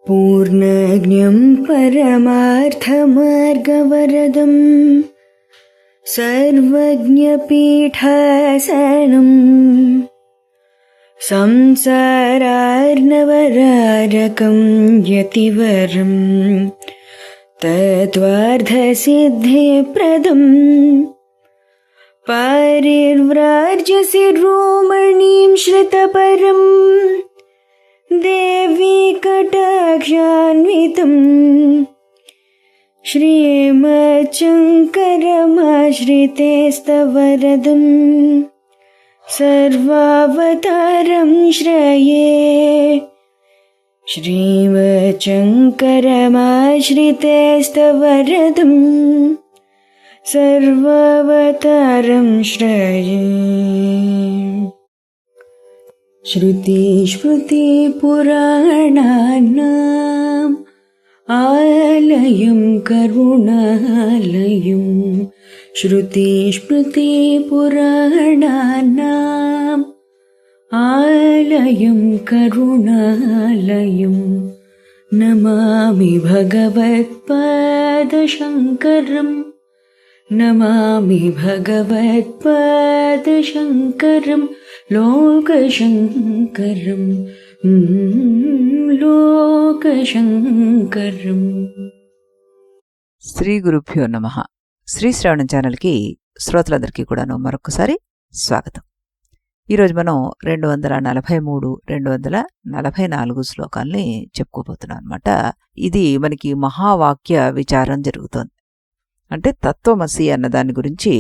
पूर्णज्ञं परमार्थमार्गवरदं सर्वज्ञपीठासनं संसारार्णवरारकं यतिवरं तत्त्वार्थसिद्धिप्रदम् पारिव्राज्यशिरोमणिं श्रितपरं देवी कटाक्षान्वितं श्रीमच्शङ्करमाश्रितेस्तवरदं सर्वावतारं श्रये। श्रीमच्शङ्करमाश्रितेस्तवरदं सर्वावतारं श्रये। श्रुतिस्मृतिपुराणानाम् आलयं करुणालयं श्रुतिस्मृतिपुराणानाम् आलयं करुणालयं नमामि भगवत्पादशङ्करम् नमामि भगवत्पादशङ्करं लोकशङ्करं లోకశంకరం. శ్రీ గురుభ్యో నమః. శ్రీ శ్రవణం ఛానల్కి శ్రోతలందరికీ కూడాను మరొకసారి స్వాగతం. ఈరోజు మనం 243, 244 శ్లోకాల్ని చెప్పుకోబోతున్నాం అనమాట. ఇది మనకి మహావాక్య విచారం జరుగుతోంది. అంటే తత్వమసి అన్న దాని గురించి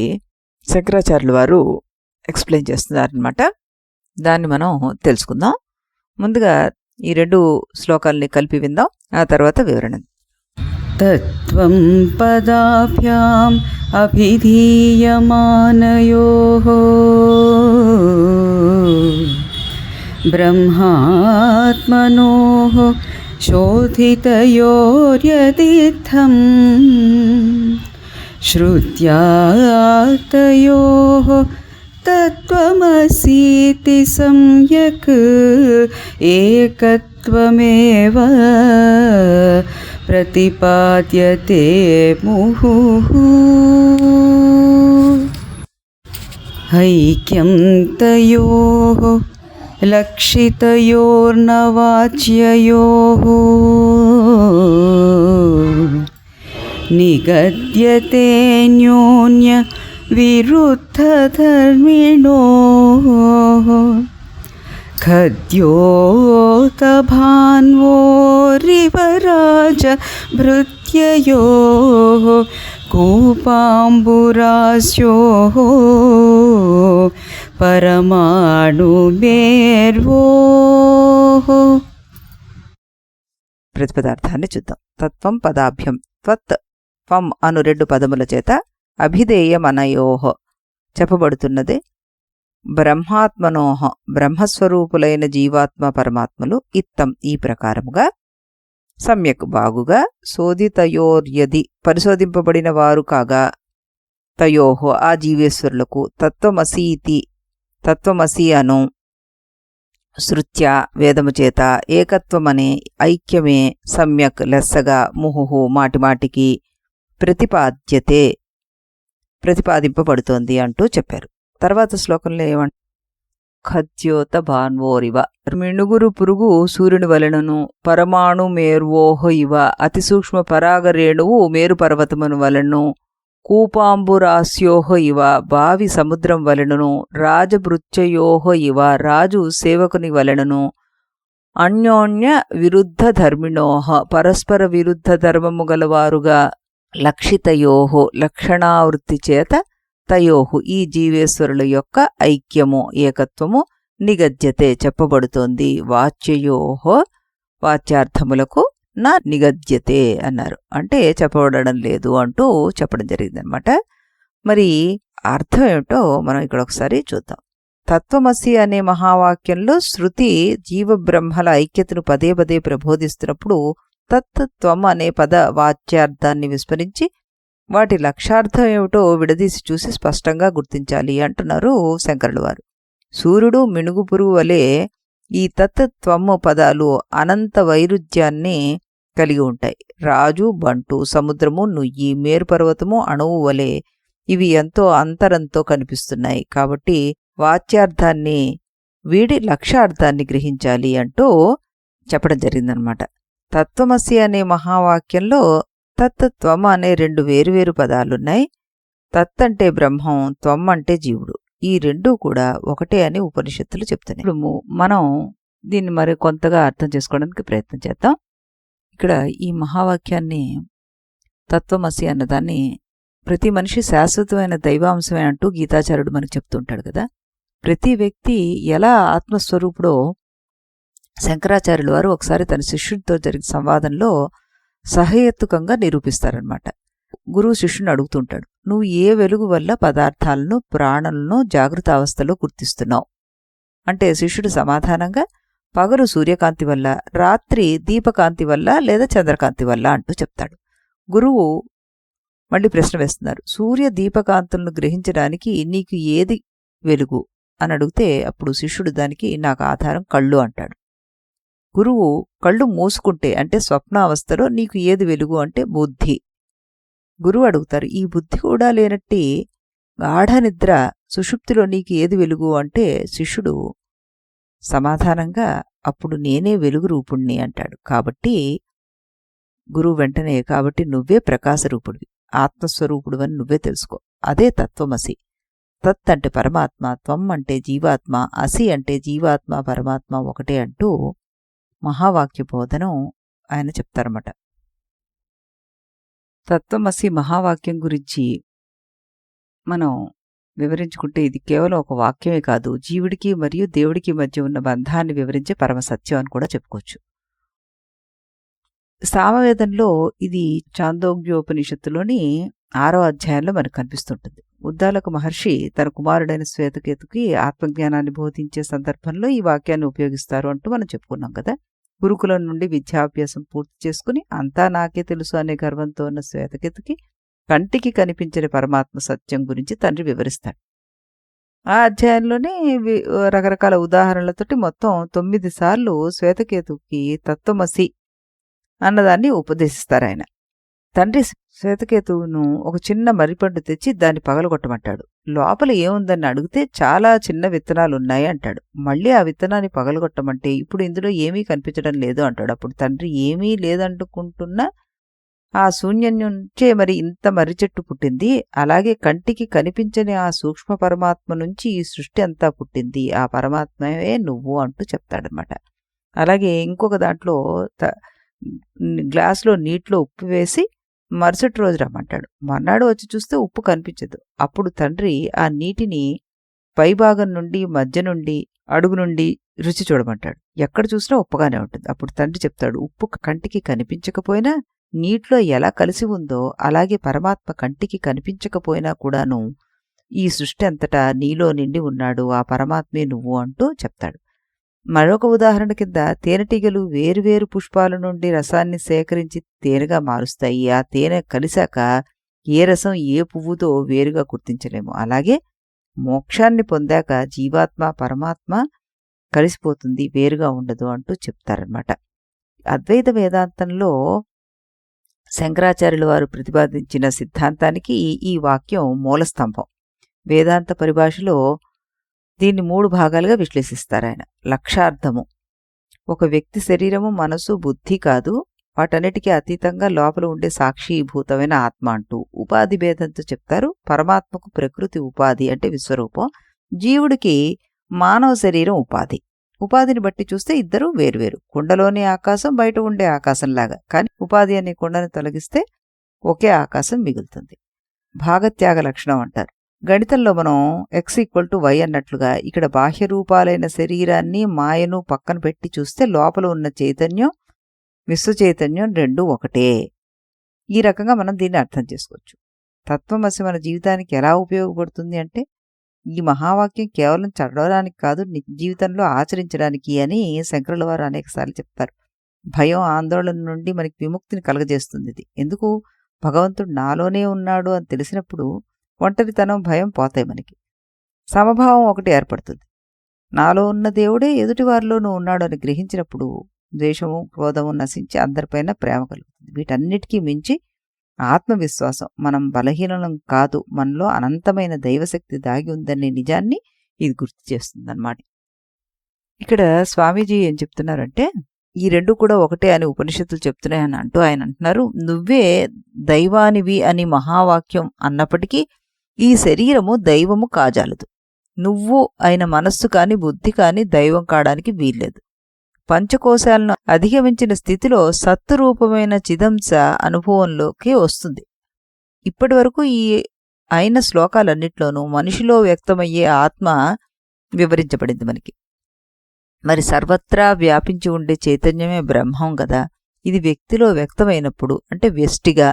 శంకరాచార్యుల వారు ఎక్స్ప్లెయిన్ చేస్తున్నారనమాట. దాన్ని మనం తెలుసుకుందాం. ముందుగా ఈ 2 శ్లోకాలని కలిపి విందాం, ఆ తర్వాత వివరణ. తత్వం పదాభ్యాం అభిధీయమానయోః బ్రహ్మాత్మనోః శోధితయోర్యదిత్థం శ్రుత్యాతయోః తత్వమసీతి సంయక్ ఏకత్వమేవ ప్రతిపాద్యతే ముహుః. ఐక్యం తయోః లక్షితయోర్నవాచ్యయోః నిగద్యతే న్యోన్య విరుద్ధధర్మిణోః ఖద్యోతభాన్వోరివరాజ భృత్యయోః కూపాంబురాస్యోః పరమాణుమేర్వోః. ప్రతిపదార్థాన్ని చూద్దాం. తత్వం పదాభ్యం త్వత్ త్వం అను 2 పదముల చేత అభిధేయమనయోః చెప్పబడుతున్నది. బ్రహ్మాత్మనోః బ్రహ్మస్వరూపులైన జీవాత్మ పరమాత్మలు ఇత్తం ఈ ప్రకారముగా సమ్యక్ బాగుగా శోధితయోర్యది పరిశోధింపబడిన వారు కాగా తయోః ఆ జీవేశ్వరులకు తత్వమసీతి తత్వమసి అను శృత్య వేదము చేత ఏకత్వమనే ఐక్యమే సమ్యక్ లెస్సగా ముహుహు మాటిమాటికి ప్రతిపాద్యతే ప్రతిపాదింపబడుతోంది అంటూ చెప్పారు. తర్వాత శ్లోకంలో ఏమంట, ఖద్యోత భాన్వోరివ మిణుగురు పురుగు సూర్యుని వలెనును పరమాణు మేర్వోహ ఇవ అతి సూక్ష్మ పరాగరేణువు మేరు పర్వతమును వలెను కూపాంబురాస్యోహ ఇవ బావి సముద్రం వలెనును రాజభృత్యయోహ ఇవ రాజు సేవకుని వలెనును అన్యోన్య విరుద్ధ ధర్మిణోహ పరస్పర విరుద్ధ ధర్మము గలవారుగా లక్షితయోః లక్షణావృత్తి చేత తయోః ఈ జీవేశ్వరుల యొక్క ఐక్యము ఏకత్వము నిగద్యతే చెప్పబడుతోంది. వాచ్యయోః వాచ్యార్థములకు నా నిగద్యతే అన్నారు, అంటే చెప్పబడడం లేదు అంటూ చెప్పడం జరిగిందనమాట. మరి అర్థం ఏమిటో మనం ఇక్కడ ఒకసారి చూద్దాం. తత్వమసి అనే మహావాక్యంలో శృతి జీవబ్రహ్మల ఐక్యతను పదే పదే ప్రబోధిస్తున్నప్పుడు తత్వం అనే పద వాచ్యార్థాన్ని విస్మరించి వాటి లక్ష్యార్థం ఏమిటో విడదీసి చూసి స్పష్టంగా గుర్తించాలి అంటున్నారు శంకరుల వారు. సూర్యుడు మిణుగు పురుగు వలె ఈ తత్ త్వము పదాలు అనంత వైరుధ్యాన్ని కలిగి ఉంటాయి. రాజు, బంటు, సముద్రము, నుయ్యి, మేరుపర్వతము, అణువు వలె ఇవి ఎంతో అంతరంతో కనిపిస్తున్నాయి. కాబట్టి వాచ్యార్థాన్ని వీడి లక్ష్యార్థాన్ని గ్రహించాలి అంటూ చెప్పడం జరిగిందనమాట. తత్వమసి అనే మహావాక్యంలో తత్ త్వం అనే రెండు వేరువేరు పదాలున్నాయి. తత్ అంటే బ్రహ్మం, త్వం అంటే జీవుడు. ఈ రెండూ కూడా ఒకటే అని ఉపనిషత్తులు చెప్తున్నాయి. ఇప్పుడు మనం దీన్ని మరి కొంతగా అర్థం చేసుకోవడానికి ప్రయత్నం చేద్దాం. ఇక్కడ ఈ మహావాక్యాన్ని తత్వమసి అన్నదాన్ని ప్రతి మనిషి శాశ్వతమైన దైవాంశమే అంటూ గీతాచార్యుడు మనకు చెప్తుంటాడు కదా. ప్రతి వ్యక్తి ఎలా ఆత్మస్వరూపుడో శంకరాచార్యుల వారు ఒకసారి తన శిష్యుడితో జరిగిన సంవాదంలో సహేతుకంగా నిరూపిస్తారనమాట. గురువు శిష్యుని అడుగుతుంటాడు, నువ్వు ఏ వెలుగు వల్ల పదార్థాలను, ప్రాణులను జాగృత అవస్థలో గుర్తిస్తున్నావు అంటే శిష్యుడు సమాధానంగా పగలు సూర్యకాంతి వల్ల, రాత్రి దీపకాంతి వల్ల లేదా చంద్రకాంతి వల్ల అంటూ చెప్తాడు. గురువు మళ్ళీ ప్రశ్న వేస్తున్నారు, సూర్య దీపకాంతులను గ్రహించడానికి నీకు ఏది వెలుగు అని అడిగితే అప్పుడు శిష్యుడు దానికి నాకు ఆధారం కళ్ళు అంటాడు. గురువు కళ్ళు మూసుకుంటే అంటే స్వప్నావస్థలో నీకు ఏది వెలుగు అంటే బుద్ధి. గురువు అడుగుతారు, ఈ బుద్ధి కూడా లేనట్టి గాఢ నిద్ర సుషుప్తిలో నీకు ఏది వెలుగు అంటే శిష్యుడు సమాధానంగా అప్పుడు నేనే వెలుగు రూపుణ్ణి అంటాడు. కాబట్టి గురువు వెంటనే, కాబట్టి నువ్వే ప్రకాశరూపుడివి, ఆత్మస్వరూపుడు అని నువ్వే తెలుసుకో, అదే తత్వమసి. తత్ అంటే పరమాత్మ, త్వం అంటే జీవాత్మ, అసి అంటే జీవాత్మ పరమాత్మ ఒకటే అంటూ మహావాక్య బోధనం ఆయన చెప్తారన్నమాట. తత్వమసి మహావాక్యం గురించి మనం వివరించుకుంటే ఇది కేవలం ఒక వాక్యమే కాదు, జీవుడికి మరియు దేవుడికి మధ్య ఉన్న బంధాన్ని వివరించే పరమసత్యం అని కూడా చెప్పుకోవచ్చు. సామవేదంలో ఇది చాందోగ్యోపనిషత్తులోని 6వ అధ్యాయంలో మనకు కనిపిస్తుంటుంది. ఉద్దాలక మహర్షి తన కుమారుడైన శ్వేతకేతుకి ఆత్మజ్ఞానాన్ని బోధించే సందర్భంలో ఈ వాక్యాన్ని ఉపయోగిస్తారు అంటూ మనం చెప్పుకున్నాం కదా. గురుకులం నుండి విద్యాభ్యాసం పూర్తి చేసుకుని అంతా నాకే తెలుసు అనే గర్వంతో ఉన్న శ్వేతకేతుకి కంటికి కనిపించని పరమాత్మ సత్యం గురించి తండ్రి వివరిస్తాడు. ఆ అధ్యాయంలోనే రకరకాల ఉదాహరణలతోటి మొత్తం 9 సార్లు శ్వేతకేతుకి తత్వమసి అన్నదాన్ని ఉపదేశిస్తారు ఆయన. తండ్రి శ్వేతకేతువును ఒక చిన్న మర్రిపండు తెచ్చి దాన్ని పగలగొట్టమంటాడు. లోపల ఏముందని అడిగితే చాలా చిన్న విత్తనాలున్నాయి అంటాడు. మళ్ళీ ఆ విత్తనాన్ని పగలగొట్టమంటే ఇప్పుడు ఇందులో ఏమీ కనిపించడం లేదు అంటాడు. అప్పుడు తండ్రి ఏమీ లేదంటుకుంటున్నా ఆ శూన్యం నుంచే మరి ఇంత మర్రి చెట్టు పుట్టింది, అలాగే కంటికి కనిపించని ఆ సూక్ష్మ పరమాత్మ నుంచి ఈ సృష్టి అంతా పుట్టింది, ఆ పరమాత్మయే నువ్వు అంటూ చెప్తాడనమాట. అలాగే ఇంకొక దాంట్లో గ్లాసులో నీటిలో ఉప్పు వేసి మరుసటి రోజు రమ్మంటాడు. మర్నాడు వచ్చి చూస్తే ఉప్పు కనిపించదు. అప్పుడు తండ్రి ఆ నీటిని పైభాగం నుండి, మధ్య నుండి, అడుగు నుండి రుచి చూడమంటాడు. ఎక్కడ చూసినా ఉప్పుగానే ఉంటుంది. అప్పుడు తండ్రి చెప్తాడు, ఉప్పు కంటికి కనిపించకపోయినా నీటిలో ఎలా కలిసి ఉందో అలాగే పరమాత్మ కంటికి కనిపించకపోయినా కూడాను ఈ సృష్టి అంతటా నీలో నిండి ఉన్నాడు, ఆ పరమాత్మే నువ్వు అంటూ చెప్తాడు. మరొక ఉదాహరణ కింద తేనెటీగలు వేరువేరు పుష్పాల నుండి రసాన్ని సేకరించి తేనెగా మారుస్తాయి. ఆ తేనె కలిశాక ఏ రసం ఏ పువ్వుతో వేరుగా గుర్తించలేము. అలాగే మోక్షాన్ని పొందాక జీవాత్మ పరమాత్మ కలిసిపోతుంది, వేరుగా ఉండదు అంటూ చెప్తారనమాట. అద్వైత వేదాంతంలో శంకరాచార్యుల వారు ప్రతిపాదించిన సిద్ధాంతానికి ఈ వాక్యం మూలస్తంభం. వేదాంత పరిభాషలో దీన్ని 3 భాగాలుగా విశ్లేషిస్తారు ఆయన. లక్ష్యార్థము, ఒక వ్యక్తి శరీరము, మనసు, బుద్ధి కాదు, వాటన్నిటికీ అతీతంగా లోపల ఉండే సాక్షీభూతమైన ఆత్మ అంటూ. ఉపాధి భేదంతో చెప్తారు. పరమాత్మకు ప్రకృతి ఉపాధి అంటే విశ్వరూపం, జీవుడికి మానవ శరీరం ఉపాధి. ఉపాధిని బట్టి చూస్తే ఇద్దరు వేరువేరు, కుండలోని ఆకాశం బయట ఉండే ఆకాశంలాగా. కానీ ఉపాధి అనే కుండని తొలగిస్తే ఒకే ఆకాశం మిగులుతుంది. భాగత్యాగ లక్షణం అంటారు. గణితంలో మనం x=y అన్నట్లుగా ఇక్కడ బాహ్య రూపాలైన శరీరాన్ని, మాయను పక్కన పెట్టి చూస్తే లోపల ఉన్న చైతన్యం, విశ్వ చైతన్యం రెండూ ఒకటే. ఈ రకంగా మనం దీన్ని అర్థం చేసుకోవచ్చు. తత్వమసి మన జీవితానికి ఎలా ఉపయోగపడుతుంది అంటే, ఈ మహావాక్యం కేవలం చదవడానికి కాదు, జీవితంలో ఆచరించడానికి అని శంకరుల వారు అనేకసార్లు చెప్తారు. భయం, ఆందోళన నుండి మనకి విముక్తిని కలగజేస్తుంది ఇది. ఎందుకు? భగవంతుడు నాలోనే ఉన్నాడు అని తెలిసినప్పుడు ఒంటరితనం, భయం పోతాయి. మనకి సమభావం ఒకటి ఏర్పడుతుంది. నాలో ఉన్న దేవుడే ఎదుటివారిలోనూ ఉన్నాడు అని గ్రహించినప్పుడు ద్వేషము క్రోధము నశించి అందరిపైన ప్రేమ కలుగుతుంది. వీటన్నిటికీ మించి ఆత్మవిశ్వాసం, మనం బలహీనం కాదు, మనలో అనంతమైన దైవశక్తి దాగి ఉందనే నిజాన్ని ఇది గుర్తు చేస్తుందన్నమాట. ఇక్కడ స్వామీజీ ఏం చెప్తున్నారంటే, ఈ రెండు కూడా ఒకటే అని ఉపనిషత్తులు చెప్తున్నాయని అంటూ ఆయన అంటున్నారు, నువ్వే దైవానివి అని మహావాక్యం అన్నప్పటికీ ఈ శరీరము దైవము కాజాలదు. నువ్వు అయిన మనస్సు కాని బుద్ధి కాని దైవం కావడానికి వీల్లేదు. పంచకోశాలను అధిగమించిన స్థితిలో సత్తురూపమైన చిదంశ అనుభవంలోకి వస్తుంది. ఇప్పటి వరకు ఈ అయిన శ్లోకాలన్నిట్లోనూ మనిషిలో వ్యక్తమయ్యే ఆత్మ వివరించబడింది మనకి. మరి సర్వత్రా వ్యాపించి ఉండే చైతన్యమే బ్రహ్మం కదా. ఇది వ్యక్తిలో వ్యక్తమైనప్పుడు అంటే వ్యష్టిగా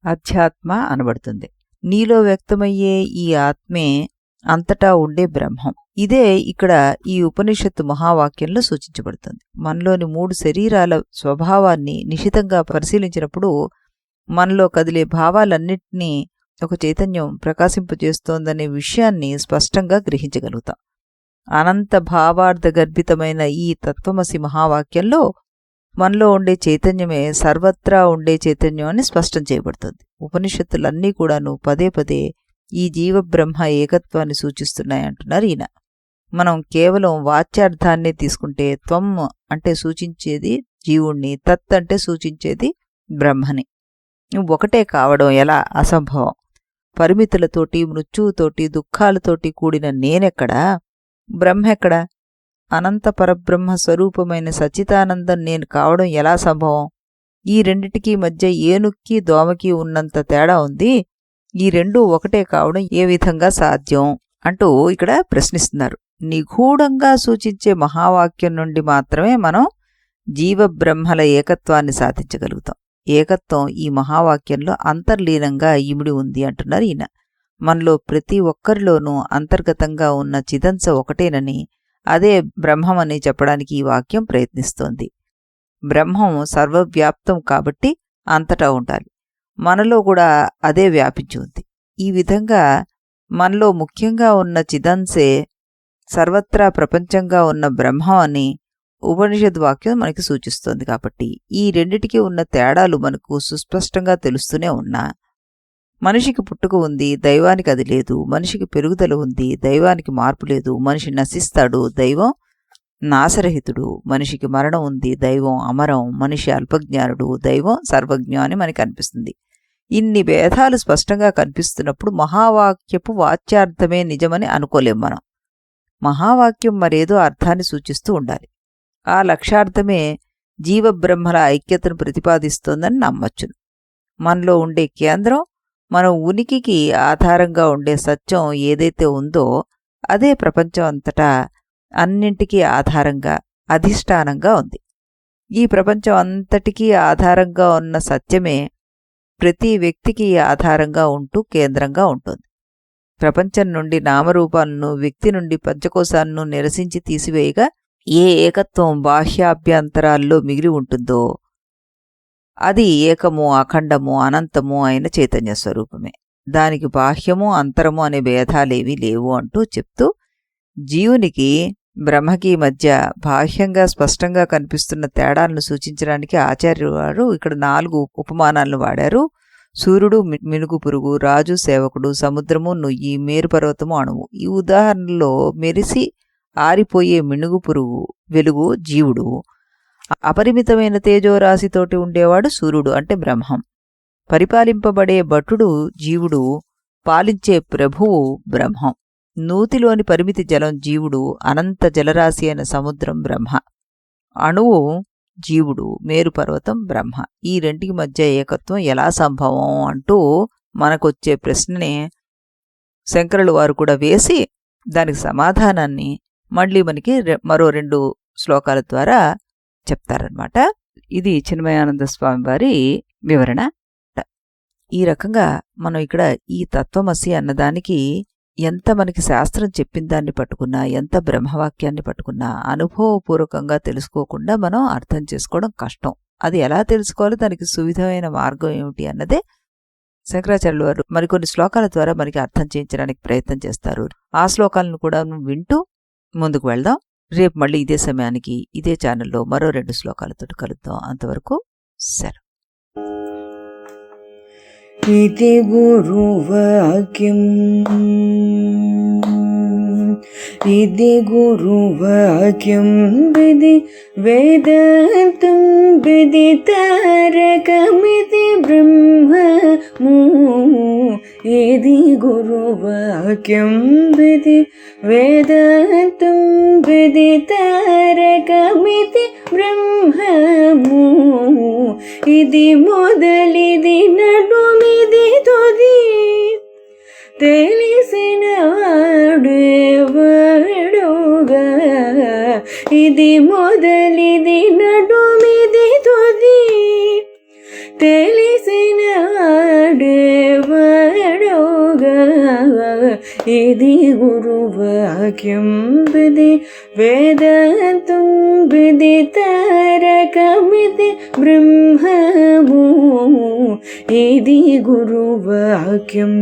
అధ్యాత్మ అనబడుతుంది. నీలో వ్యక్తమయ్యే ఈ ఆత్మే అంతటా ఉండే బ్రహ్మం. ఇదే ఇక్కడ ఈ ఉపనిషత్తు మహావాక్యంలో సూచించబడుతుంది. మనలోని 3 శరీరాల స్వభావాన్ని నిశితంగా పరిశీలించినప్పుడు మనలో కదిలే భావాలన్నింటినీ ఒక చైతన్యం ప్రకాశింపజేస్తోందనే విషయాన్ని స్పష్టంగా గ్రహించగలుగుతాం. అనంత భావార్థ గర్భితమైన ఈ తత్వమసి మహావాక్యంలో మనలో ఉండే చైతన్యమే సర్వత్రా ఉండే చైతన్యం అని స్పష్టం చేయబడుతుంది. ఉపనిషత్తులన్నీ కూడాను పదే పదే ఈ జీవబ్రహ్మ ఏకత్వాన్ని సూచిస్తున్నాయంటున్నారు ఈయన. మనం కేవలం వాచ్యార్థాన్నే తీసుకుంటే త్వం అంటే సూచించేది జీవుణ్ణి, తత్ అంటే సూచించేది బ్రహ్మని. ఒకటే కావడం ఎలా అసంభవం. పరిమితులతోటి, మృత్యువుతోటి, దుఃఖాలతోటి కూడిన నేనెక్కడా, బ్రహ్మెక్కడా? అనంత పరబ్రహ్మ స్వరూపమైన సచ్చిదానందం నేను కావడం ఎలా సంభవం? ఈ రెండిటికీ మధ్య ఏనుక్కి దోమకి ఉన్నంత తేడా ఉంది. ఈ రెండూ ఒకటే కావడం ఏ విధంగా సాధ్యం అంటూ ఇక్కడ ప్రశ్నిస్తున్నారు. నిగూఢంగా సూచించే మహావాక్యం నుండి మాత్రమే మనం జీవబ్రహ్మల ఏకత్వాన్ని సాధించగలుగుతాం. ఏకత్వం ఈ మహావాక్యంలో అంతర్లీనంగా ఇమిడి ఉంది అంటున్నారు ఈయన. మనలో ప్రతి ఒక్కరిలోనూ అంతర్గతంగా ఉన్న చిదంశ ఒకటేనని, అదే బ్రహ్మమని చెప్పడానికి ఈ వాక్యం ప్రయత్నిస్తోంది. బ్రహ్మం సర్వవ్యాప్తం కాబట్టి అంతటా ఉండాలి. మనలో కూడా అదే వ్యాపించి ఉంది. ఈ విధంగా మనలో ముఖ్యంగా ఉన్న చిదంశే సర్వత్రా ప్రపంచంగా ఉన్న బ్రహ్మం అని ఉపనిషద్ వాక్యం మనకి సూచిస్తోంది. కాబట్టి ఈ రెండిటికి ఉన్న తేడాలు మనకు సుస్పష్టంగా తెలుస్తూనే ఉన్నా, మనిషికి పుట్టుక ఉంది, దైవానికి అది లేదు. మనిషికి పెరుగుదల ఉంది, దైవానికి మార్పు లేదు. మనిషి నశిస్తాడు, దైవం నాశరహితుడు. మనిషికి మరణం ఉంది, దైవం అమరం. మనిషి అల్పజ్ఞానుడు, దైవం సర్వజ్ఞం అని మనకి అనిపిస్తుంది. ఇన్ని భేదాలు స్పష్టంగా కనిపిస్తున్నప్పుడు మహావాక్యపు వాచ్యార్థమే నిజమని అనుకోలేం మనం. మహావాక్యం మరేదో అర్థాన్ని సూచిస్తూ ఉండాలి. ఆ లక్ష్యార్థమే జీవబ్రహ్మల ఐక్యతను ప్రతిపాదిస్తోందని నమ్మచ్చును. మనలో ఉండే కేంద్రం, మన ఉనికికి ఆధారంగా ఉండే సత్యం ఏదైతే ఉందో అదే ప్రపంచం అంతటా అన్నింటికీ ఆధారంగా, అధిష్టానంగా ఉంది. ఈ ప్రపంచం అంతటికీ ఆధారంగా ఉన్న సత్యమే ప్రతి వ్యక్తికి ఆధారంగా ఉంటూ కేంద్రంగా ఉంటుంది. ప్రపంచం నుండి నామరూపాలను, వ్యక్తి నుండి పంచకోశాలను నిరసించి తీసివేయగా ఏ ఏకత్వం బాహ్యాభ్యంతరాల్లో మిగిలి ఉంటుందో అది ఏకము, అఖండము, అనంతము అయిన చైతన్య స్వరూపమే. దానికి బాహ్యము, అంతరము అనే భేదాలేవీ లేవు అంటూ చెప్తూ జీవునికి బ్రహ్మకి మధ్య బాహ్యంగా స్పష్టంగా కనిపిస్తున్న తేడాలను సూచించడానికి ఆచార్యులు వారు ఇక్కడ 4 ఉపమానాలను వాడారు. సూర్యుడు మినుగు పురుగు, రాజు సేవకుడు, సముద్రము నుయ్యి, మేరుపర్వతము అణువు. ఈ ఉదాహరణలో మెరిసి ఆరిపోయే మినుగు పురుగు వెలుగు జీవుడు, అపరిమితమైన తేజోరాశితోటి ఉండేవాడు సూర్యుడు అంటే బ్రహ్మం, పరిపాలింపబడే భటుడు జీవుడు, పాలించే ప్రభువు బ్రహ్మం, నూతిలోని పరిమితి జలం జీవుడు, అనంత జలరాశి అయిన సముద్రం బ్రహ్మ, అణువు జీవుడు, మేరుపర్వతం బ్రహ్మ. ఈ రెంటికి మధ్య ఏకత్వం ఎలా సంభవం అంటూ మనకొచ్చే ప్రశ్ననే శంకరులు వారు కూడా వేసి దానికి సమాధానాన్ని మళ్ళీ మనకి మరో 2 శ్లోకాల ద్వారా చెప్తారనమాట. ఇది చిన్మయానంద స్వామి వారి వివరణ. ఈ రకంగా మనం ఇక్కడ ఈ తత్వమసి అన్నదానికి ఎంత మనకి శాస్త్రం చెప్పిన దాన్ని పట్టుకున్నా, ఎంత బ్రహ్మవాక్యాన్ని పట్టుకున్నా అనుభవపూర్వకంగా తెలుసుకోకుండా మనం అర్థం చేసుకోవడం కష్టం. అది ఎలా తెలుసుకోవాలో దానికి సువిధమైన మార్గం ఏమిటి అన్నదే శంకరాచార్యులు వారు మరికొన్ని శ్లోకాల ద్వారా మనకి అర్థం చేయించడానికి ప్రయత్నం చేస్తారు. ఆ శ్లోకాలను కూడా వింటూ ముందుకు వెళ్దాం. రేపు మళ్ళీ ఇదే సమయానికి ఇదే ఛానల్లో మరో 2 శ్లోకాలతో కలుద్దాం. అంతవరకు సెలవు. ఇది గురువాక్యం, ఇది గురువాక్యం, విధి వేదాంతం విదితారకమితి బ్రహ్మము. ఇది గురువాక్యం, విధి వేదాంతం విదితారకమితి బ్రహ్మము. ఇది మొదలిది నడుమిది తుది, తెలిసిన వాడేవాడుగా. ఇది మొదలిది నడుమిది తుది, తెలిసిన వాడేవాడుగా. ఇది గురువాక్యం, విధి వేదాంతం విదితారకమితి బ్రహ్మము. ఇది గురువాక్యం.